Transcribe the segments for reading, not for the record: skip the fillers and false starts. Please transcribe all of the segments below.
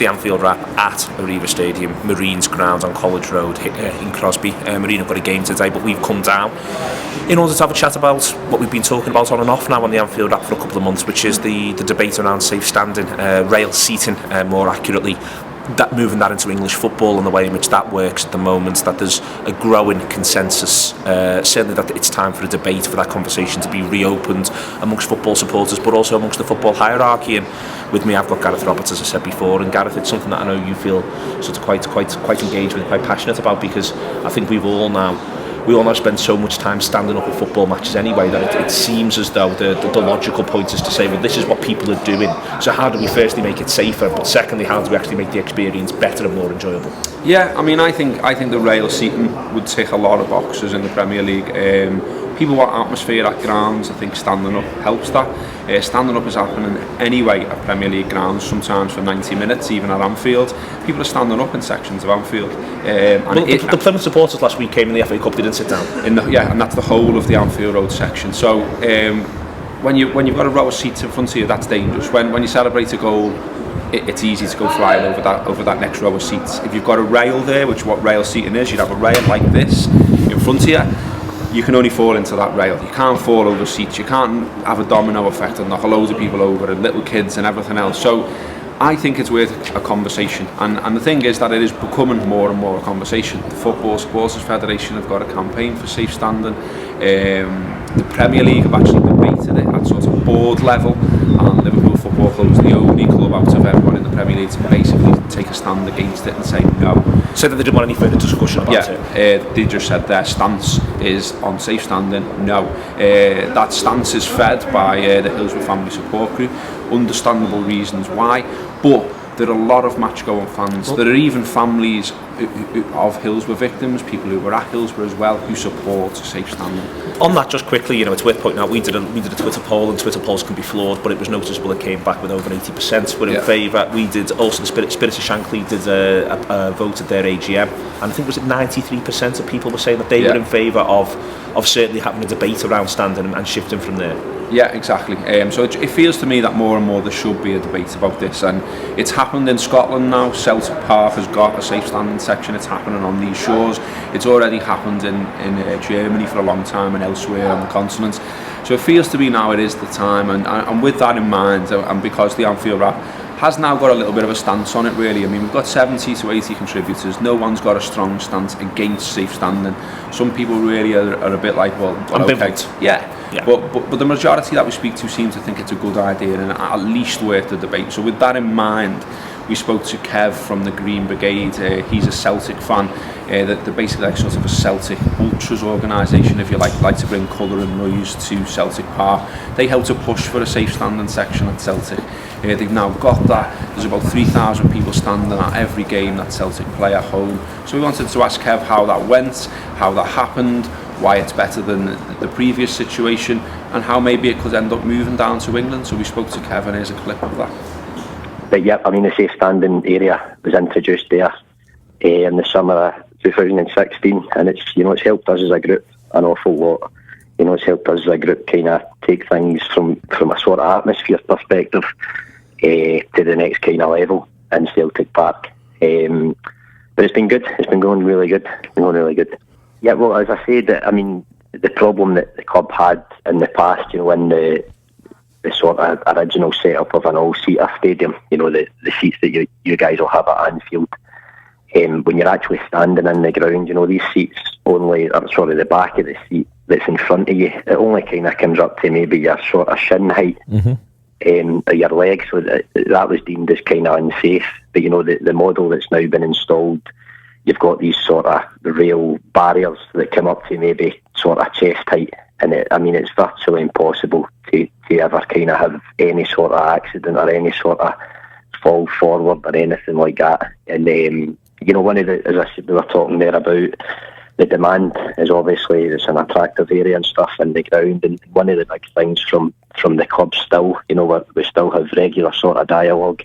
the Anfield Wrap at Aviva Stadium, Marines Ground on College Road in Crosby. Marine have got a game today, but we've come down in order to have a chat about what we've been talking about on and off now on the Anfield Wrap for a couple of months, which is the debate around safe standing, rail seating more accurately, that moving that into English football and the way in which that works at the moment, that there's a growing consensus, certainly that it's time for a debate, for that conversation to be reopened amongst football supporters, but also amongst the football hierarchy. And with me, I've got Gareth Roberts, as I said before, and Gareth, it's something that I know you feel sort of quite engaged with, quite passionate about, because I think we all now spend so much time standing up at football matches anyway that it seems as though the logical point is to say, well, this is what people are doing, so how do we firstly make it safer, but secondly, how do we actually make the experience better and more enjoyable? Yeah, I mean, I think the rail seating would tick a lot of boxes in the Premier League. People want atmosphere at grounds. I think standing up helps that. Standing up is happening anyway at Premier League grounds, sometimes for 90 minutes, even at Anfield. People are standing up in sections of Anfield. The Plymouth supporters last week came in the FA Cup, they didn't sit down. And that's the whole of the Anfield Road section. So when you've got a row of seats in front of you, that's dangerous. When you celebrate a goal, it's easy to go flying over that next row of seats. If you've got a rail there, which what rail seating is, you'd have a rail like this in front of you. You can only fall into that rail. You can't fall over seats. You can't have a domino effect and knock loads of people over, and little kids and everything else. So I think it's worth a conversation. And the thing is that it is becoming more and more a conversation. The Football Supporters Federation have got a campaign for safe standing. The Premier League have actually debated it at sort of board level. And Liverpool Football Club was the only club out of everyone in the Premier League to basically take a stand against it and say no. So that they didn't want any further discussion about it? They just said their stance is on safe standing, no. That stance is fed by the Hillsborough Family Support Group, understandable reasons why, but there are a lot of match-going fans. There are even families of Hillsborough victims, people who were at Hillsborough as well, who support safe standing. On that, just quickly, it's worth pointing out, we did a Twitter poll, and Twitter polls can be flawed, but it was noticeable it came back with over 80% were in favour. We did also, the Spirits of Shankly did a vote at their AGM, and I think was it 93% of people were saying that they were in favour of certainly having a debate around standing and shifting from there. Yeah, exactly. So it feels to me that more and more there should be a debate about this, and it's happened in Scotland now. Celtic Park has got a safe standing section. It's happening on these shores. It's already happened in Germany for a long time and elsewhere on the continent. So it feels to me now it is the time, and with that in mind, and because the Anfield Wrap has now got a little bit of a stance on it, really. I mean, we've got 70 to 80 contributors. No one's got a strong stance against safe standing. Some people really are a bit like, well, okay. Yeah. But the majority that we speak to seem to think it's a good idea and at least worth the debate. So with that in mind, we spoke to Kev from the Green Brigade. He's a Celtic fan. They're basically like sort of a Celtic ultras organisation, if you like to bring colour and noise to Celtic Park. They help to push for a safe standing section at Celtic. They've now got that. There's about 3,000 people standing at every game that Celtic play at home. So we wanted to ask Kev how that went, how that happened, why it's better than the previous situation, and how maybe it could end up moving down to England. So we spoke to Kev, and here's a clip of that. But yeah, I mean, the safe standing area was introduced there in the summer of 2016, and it's helped us as a group an awful lot. It's helped us as a group kind of take things from a sort of atmosphere perspective to the next kind of level in Celtic Park. But it's been good. It's been going really good. Yeah, well, as I said, I mean, the problem that the club had in the past, when the sort of original setup of an all-seater stadium, the seats that you guys will have at Anfield, when you're actually standing in the ground, these seats only, the back of the seat that's in front of you, it only kind of comes up to maybe your sort of shin height of your legs, so that was deemed as kind of unsafe. But the model that's now been installed, you've got these sort of rail barriers that come up to maybe sort of chest height, and it's virtually impossible to ever kind of have any sort of accident or any sort of fall forward or anything like that. And one of the, as I said, we were talking there about the demand is obviously it's an attractive area and stuff in the ground, and one of the big things from the club still, we still have regular sort of dialogue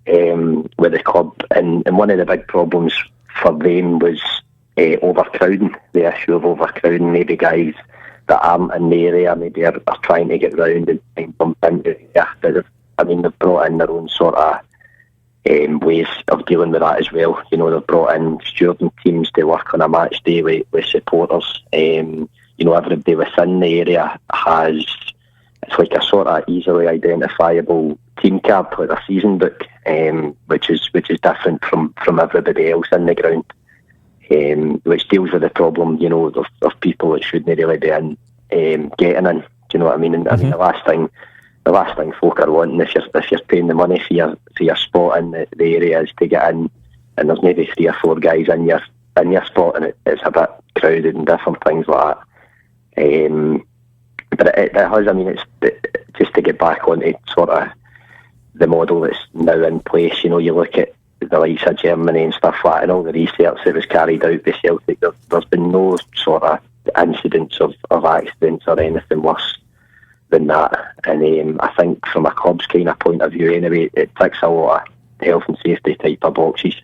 with the club, and one of the big problems for them was overcrowding, the issue of overcrowding. Maybe guys that aren't in the area maybe are trying to get round and bump into the area. They've brought in their own sort of ways of dealing with that as well. You know, they've brought in stewarding teams to work on a match day with supporters. You know, everybody within the area has, it's like a sort of easily identifiable team card, like a season book, which is different from everybody else in the ground, which deals with the problem, you know, of people that shouldn't really be in, getting in. Do you know what I mean? And I mean, the last thing folk are wanting, if you're paying the money for your spot in the area, is to get in, and there's maybe 3 or 4 guys in your spot, and it's a bit crowded and different things like that. But it has, I mean, it's just to get back onto sort of the model that's now in place. You know, you look at the likes of Germany and stuff like that, and all the research that was carried out by Celtic, there's been no sort of incidents of accidents or anything worse than that. And I think from a club's kind of point of view anyway, it ticks a lot of health and safety type of boxes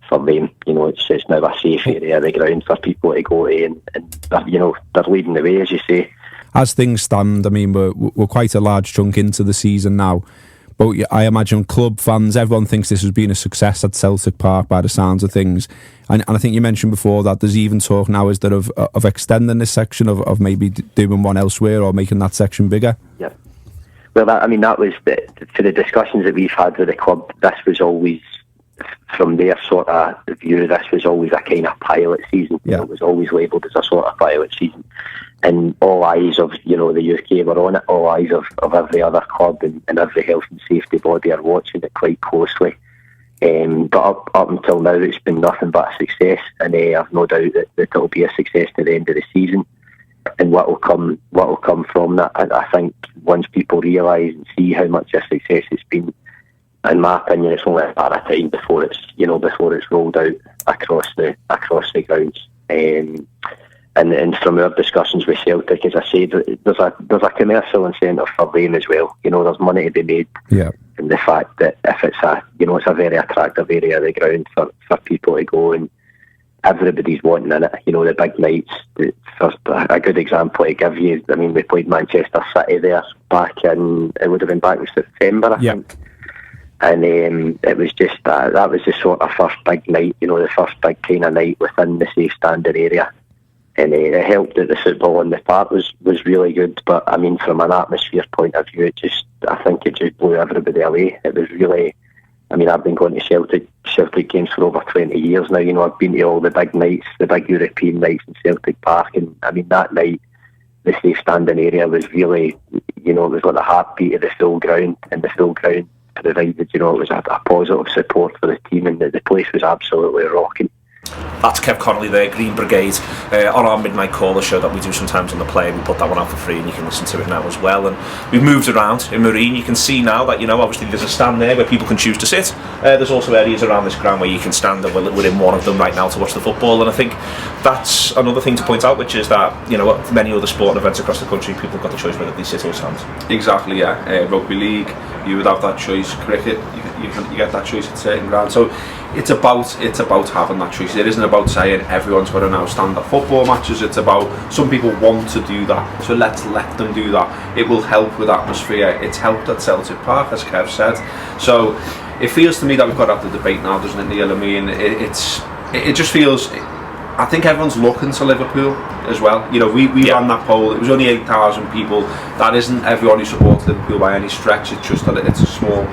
for them. You know, it's now a safe area of the ground for people to go to, and they're leading the way, as you say. As things stand, I mean, we're quite a large chunk into the season now, but I imagine club fans, everyone thinks this has been a success at Celtic Park by the sounds of things. And I think you mentioned before that there's even talk now is that of extending this section, of maybe doing one elsewhere or making that section bigger. Yeah. Well, that was for the discussions that we've had with the club. This was always, from their sort of view, this was always a kind of pilot season. Yeah. It was always labelled as a sort of pilot season. And all eyes of, you know, the UK were on it. All eyes of every other club and every health and safety body are watching it quite closely. But up until now, it's been nothing but a success, and I've no doubt that it'll be a success to the end of the season. And what will come from that, I think, once people realise and see how much a success it's been, in my opinion, it's only a matter of time before it's rolled out across the grounds. And from our discussions with Celtic, as I said, there's a commercial incentive for them as well. You know, there's money to be made. Yeah. And the fact that if it's a very attractive area of the ground for people to go, and everybody's wanting in it. You know, the big nights. For a good example to give you, I mean, we played Manchester City there it would have been back in September, I think. And it was just that was the sort of first big night, you know, the first big kind of night within the safe standing area. And it helped that the football on the park was really good. But I mean, from an atmosphere point of view, I think it just blew everybody away. It was really, I mean, I've been going to Celtic games for over 20 years now. You know, I've been to all the big nights, the big European nights in Celtic Park. And I mean, that night, the safe standing area was really, you know, it was like the heartbeat of the full ground, and the full ground provided, you know, it was a positive support for the team, and the place was absolutely rocking. That's Kev Connolly there, Green Brigade, on our Midnight Caller show that we do sometimes on the play. We put that one out for free, and you can listen to it now as well. And we've moved around in Marine. You can see now that, you know, obviously there's a stand there where people can choose to sit. There's also areas around this ground where you can stand, and we're in one of them right now to watch the football. And I think that's another thing to point out, which is that, you know, many other sporting events across the country, people have got the choice whether they sit or stand. Exactly, yeah. Rugby league, you would have that choice. Cricket, you get that choice at certain grounds. So it's about having that choice. It isn't about saying everyone's got to now stand at football matches. It's about some people want to do that, so let's let them do that. It will help with atmosphere. It's helped at Celtic Park, as Kev said. So it feels to me that we've got to have the debate now, doesn't it, Neil? I mean, it just feels, I think everyone's looking to Liverpool as well. You know, we ran that poll. It was only 8,000 people. That isn't everyone who supports Liverpool by any stretch. It's just that it's a small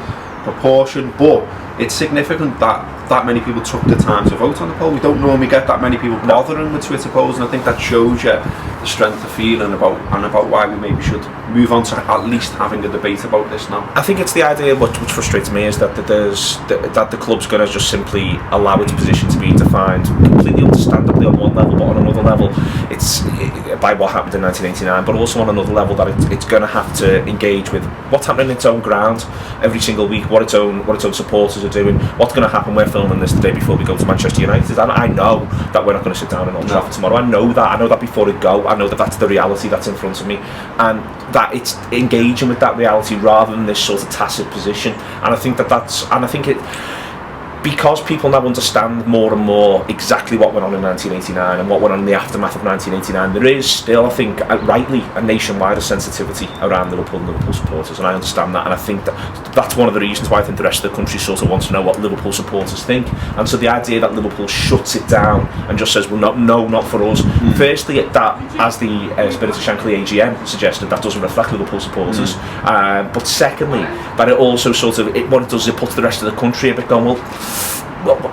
proportion, but it's significant that many people took the time to vote on the poll. We don't normally get that many people bothering with Twitter polls, and I think that shows you the strength of feeling about why we maybe should move on to at least having a debate about this now. I think it's the idea, which frustrates me, is that that the club's going to just simply allow its position to be defined completely understandably on one level, but on another level, it's by what happened in 1989, but also on another level that it's going to have to engage with what's happening in its own ground every single week, what its own supporters are doing, what's going to happen. We're filming this the day before we go to Manchester United, and I know that we're not going to sit down in Old Trafford tomorrow. I know that before we go. I know that that's the reality that's in front of me, and that it's engaging with that reality rather than this sort of tacit position. And I think because people now understand more and more exactly what went on in 1989 and what went on in the aftermath of 1989, there is still, I think, rightly, a nationwide sensitivity around Liverpool and Liverpool supporters, and I understand that, and I think that's one of the reasons why I think the rest of the country sort of wants to know what Liverpool supporters think. And so the idea that Liverpool shuts it down and just says, well, no, not for us. Firstly, that, as the Spirit of Shankly AGM suggested, that doesn't reflect Liverpool supporters. But secondly, that it also sort of, what it does is it puts the rest of the country a bit going, well,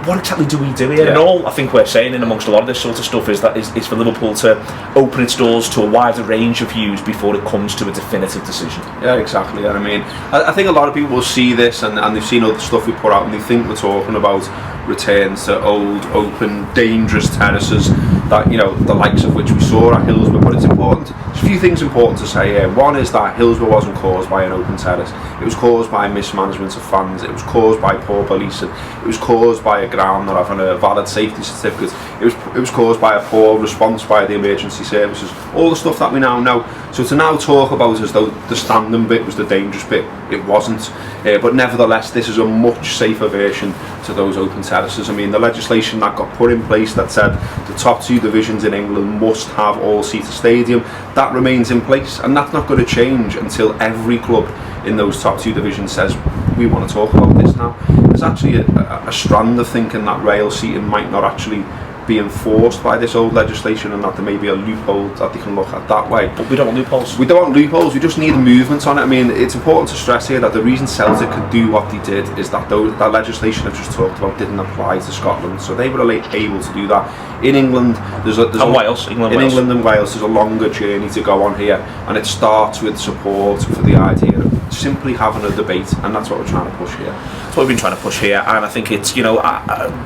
what exactly do we do here? And all I think we're saying in amongst a lot of this sort of stuff is that is for Liverpool to open its doors to a wider range of views before it comes to a definitive decision. Yeah, exactly. And I mean, I think a lot of people will see this and they've seen all the stuff we put out and they think we're talking about returns to old, open, dangerous terraces that, you know, the likes of which we saw at Hillsborough. But it's important. There's a few things important to say here. One is that Hillsborough wasn't caused by an open terrace. It was caused by mismanagement of fans. It was caused by poor policing. It was caused by a ground not having a valid safety certificate. It was caused by a poor response by the emergency services. All the stuff that we now know. So to now talk about as though the standing bit was the dangerous bit, it wasn't. But nevertheless, this is a much safer version to those open terraces. I mean, the legislation that got put in place that said the top two divisions in England must have all-seater stadium, that remains in place, and that's not going to change until every club in those top two divisions says, we want to talk about this now. There's actually a strand of thinking that rail seating might not actually be enforced by this old legislation, and that there may be a loophole that they can look at that way. But we don't want loopholes. We don't want loopholes, we just need movement on it. I mean, it's important to stress here that the reason Celtic could do what they did is that that legislation I've just talked about didn't apply to Scotland, so they were able to do that. In England, England and Wales, there's a longer journey to go on here, and it starts with support for the idea of simply having a debate, and that's what we're trying to push here. That's what we've been trying to push here, and I think it's, you know,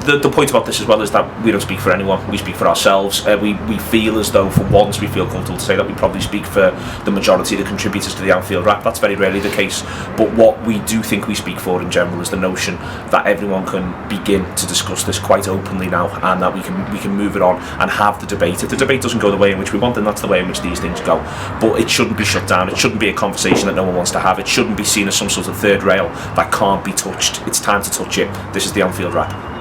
the point about this as well is that we don't speak for anyone, we speak for ourselves. We feel as though, for once, we feel comfortable to say that we probably speak for the majority of the contributors to the Anfield Wrap. That's very rarely the case, but what we do think we speak for in general is the notion that everyone can begin to discuss this quite openly now, and that we can move it on and have the debate. If the debate doesn't go the way in which we want, then that's the way in which these things go. But it shouldn't be shut down. It shouldn't be a conversation that no one wants to have. It shouldn't be seen as some sort of third rail that can't be touched. It's time to touch it. This is the Anfield Wrap.